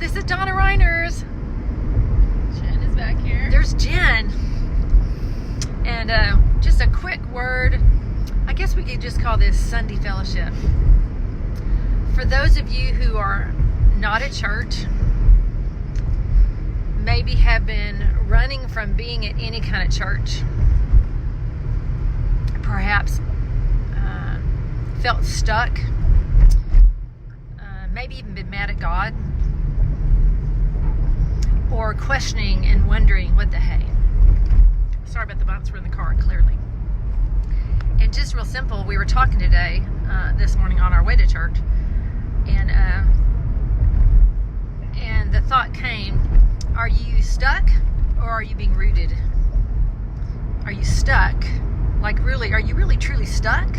this is Donna Reiners. Jen is back here. There's Jen. And just a quick word. I guess we could just call this Sunday fellowship. For those of you who are not at church, maybe have been running from being at any kind of church, perhaps felt stuck, maybe even been mad at God, or questioning and wondering what the hey. Sorry about the bumps, we're in the car, clearly. And just real simple, we were talking today, this morning on our way to church, and the thought came, are you stuck or are you being rooted? Are you stuck? Like really, are you really truly stuck?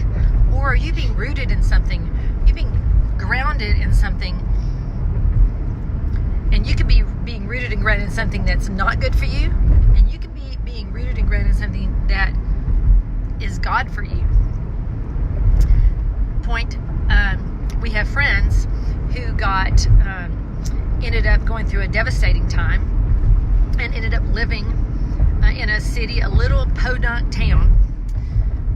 Or are you being rooted in something? You're being grounded in something. And you could be being rooted and grounded in something that's not good for you. And you can be being rooted and grounded in something that is God for you. Point, we have friends who ended up going through a devastating time and ended up living in a city, a little podunk town,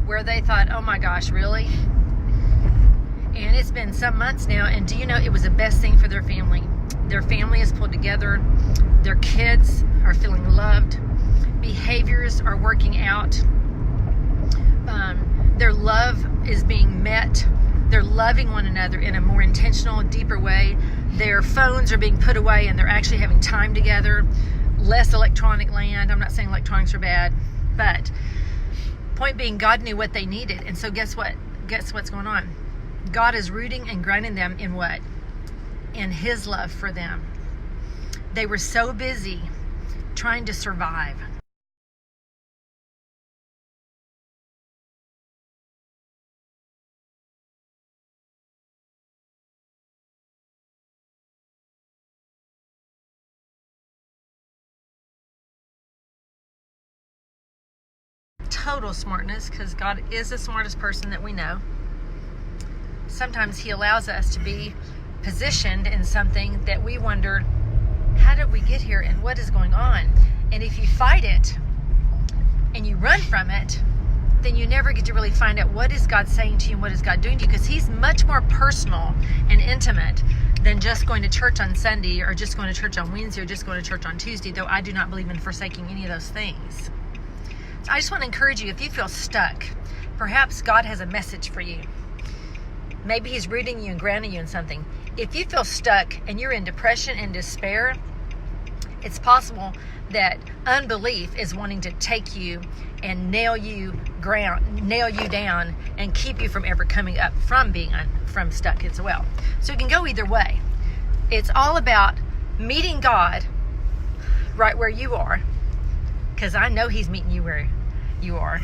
where they thought, oh my gosh, really? And it's been some months now, and do you know, it was the best thing for their family. Their family is pulled together, their kids are feeling loved, behaviors are working out, their love is being met, they're loving one another in a more intentional, deeper way. Their phones are being put away and they're actually having time together, less electronic land. I'm not saying electronics are bad, but point being, God knew what they needed. And so guess what? Guess what's going on? God is rooting and grounding them in what? In His love for them. They were so busy trying to survive. Total smartness, because God is the smartest person that we know. Sometimes He allows us to be positioned in something that we wonder, how did we get here and what is going on? And if you fight it and you run from it, then you never get to really find out what is God saying to you and what is God doing to you, because He's much more personal and intimate than just going to church on Sunday or just going to church on Wednesday or just going to church on Tuesday, though I do not believe in forsaking any of those things. So I just want to encourage you, if you feel stuck, perhaps God has a message for you. Maybe He's rooting you and grounding you in something. If you feel stuck and you're in depression and despair, it's possible that unbelief is wanting to take you and nail you down and keep you from ever coming up from being from stuck as well. So it can go either way. It's all about meeting God right where you are, because I know He's meeting you where you are,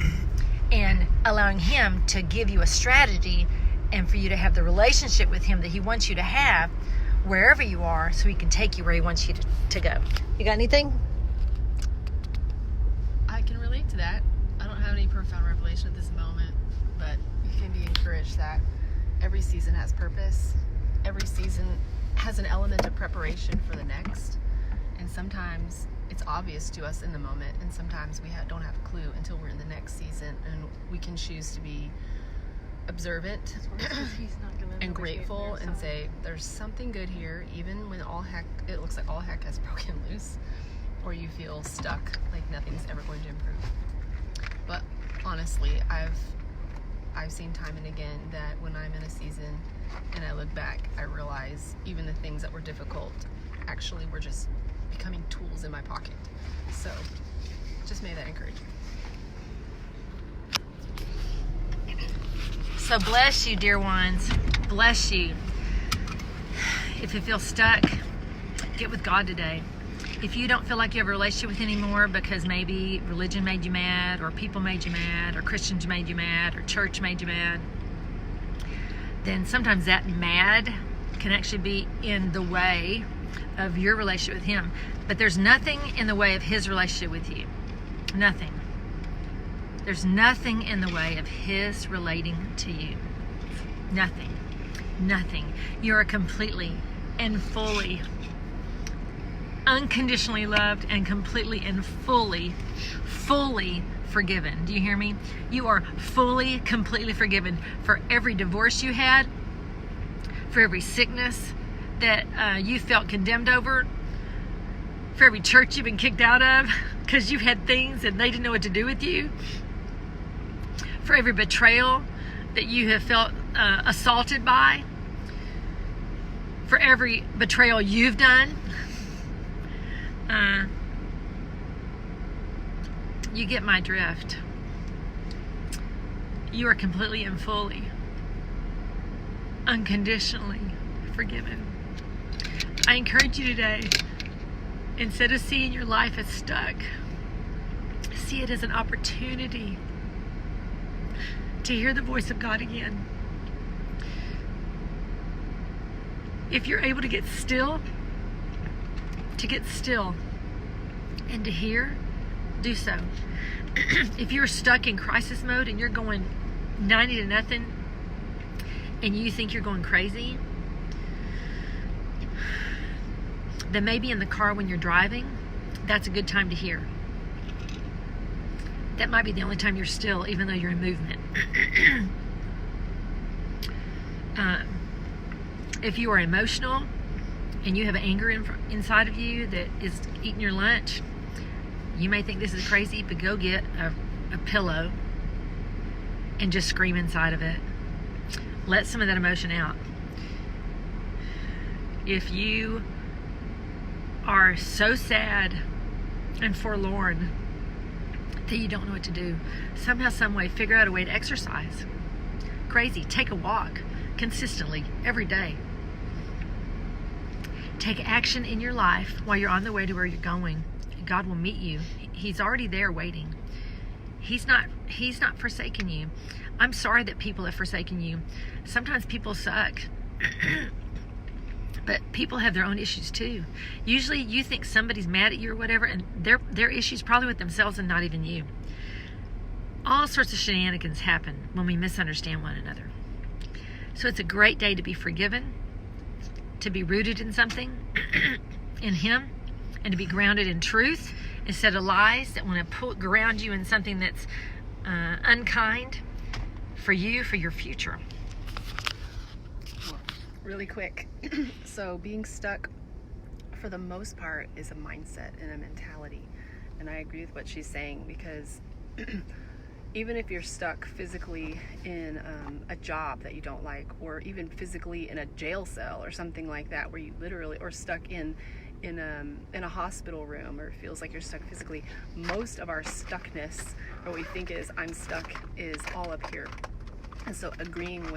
and allowing Him to give you a strategy and for you to have the relationship with Him that He wants you to have wherever you are, so He can take you where He wants you to go. You got anything? I can relate to that. I don't have any profound revelation at this moment, but you can be encouraged that every season has purpose. Every season has an element of preparation for the next. And sometimes it's obvious to us in the moment, and sometimes we don't have a clue until we're in the next season, and we can choose to be observant and grateful and say there's something good here, even when it looks like all heck has broken loose, or you feel stuck like nothing's ever going to improve. But honestly, I've seen time and again that when I'm in a season and I look back, I realize even the things that were difficult actually were just becoming tools in my pocket. So just may that encourage you. So bless you, dear ones. Bless you. If you feel stuck, get with God today. If you don't feel like you have a relationship with Him anymore because maybe religion made you mad, or people made you mad, or Christians made you mad, or church made you mad, then sometimes that mad can actually be in the way of your relationship with Him. But there's nothing in the way of His relationship with you. Nothing. There's nothing in the way of His relating to you. Nothing. Nothing. You are completely and fully unconditionally loved and completely and fully forgiven. Do you hear me? You are fully, completely forgiven for every divorce you had, for every sickness that you felt condemned over, for every church you've been kicked out of because you've had things and they didn't know what to do with you, for every betrayal that you have felt assaulted by, for every betrayal you've done. You get my drift. You are completely and fully, unconditionally forgiven. I encourage you today, instead of seeing your life as stuck, see it as an opportunity to hear the voice of God again. If you're able to get still and to hear, do so. If you're stuck in crisis mode and you're going 90 to nothing and you think you're going crazy, then maybe in the car when you're driving, that's a good time to hear. That might be the only time you're still, even though you're in movement. If you are emotional and you have anger inside of you that is eating your lunch, you may think this is crazy, but go get a pillow and just scream inside of it. Let some of that emotion out. If you are so sad and forlorn that you don't know what to do, somehow, some way, figure out a way to exercise. Crazy. Take a walk consistently every day. Take action in your life while you're on the way to where you're going. God will meet you. He's already there waiting. He's not forsaken you. I'm sorry that people have forsaken you. Sometimes people suck. But people have their own issues too. Usually you think somebody's mad at you or whatever, and their issues probably with themselves and not even you. All sorts of shenanigans happen when we misunderstand one another. So it's a great day to be forgiven, to be rooted in something, in Him, and to be grounded in truth instead of lies that want to ground you in something that's unkind for you, for your future. Really quick. So being stuck, for the most part, is a mindset and a mentality. And I agree with what she's saying, because even if you're stuck physically in a job that you don't like, or even physically in a jail cell or something like that, where you literally, or stuck in a hospital room, or feels like you're stuck physically, most of our stuckness, or what we think is I'm stuck, is all up here. And so agreeing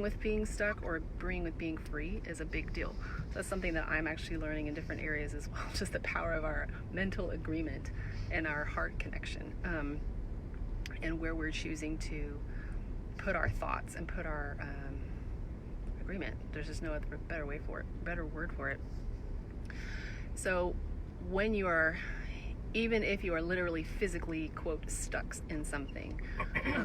with being stuck or agreeing with being free is a big deal. So that's something that I'm actually learning in different areas as well, just the power of our mental agreement and our heart connection, and where we're choosing to put our thoughts and put our agreement. There's just no other better word for it. So when you are, even if you are literally physically, quote, stuck in something,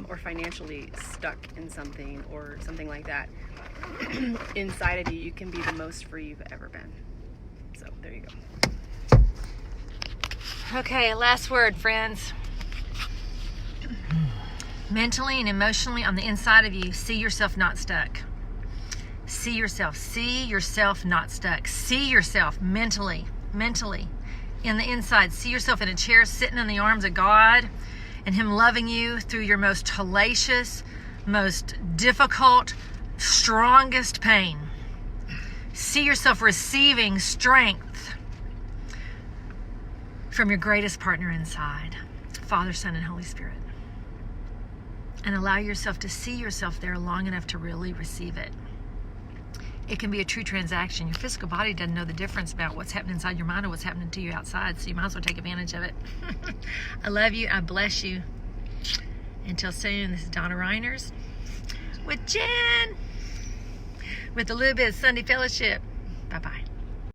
or financially stuck in something, or something like that, inside of you, you can be the most free you've ever been. So there you go. Okay, last word, friends. Mentally and emotionally, on the inside of you, see yourself not stuck. See yourself not stuck. See yourself mentally, in the inside. See yourself in a chair, sitting in the arms of God, and Him loving you through your most hellacious, most difficult, strongest pain. See yourself receiving strength from your greatest partner inside, Father, Son, and Holy Spirit. And allow yourself to see yourself there long enough to really receive it. It can be a true transaction. Your physical body doesn't know the difference about what's happening inside your mind or what's happening to you outside, so you might as well take advantage of it. I love you. I bless you. Until soon, this is Donna Reiners with Jen, with a little bit of Sunday fellowship. Bye-bye.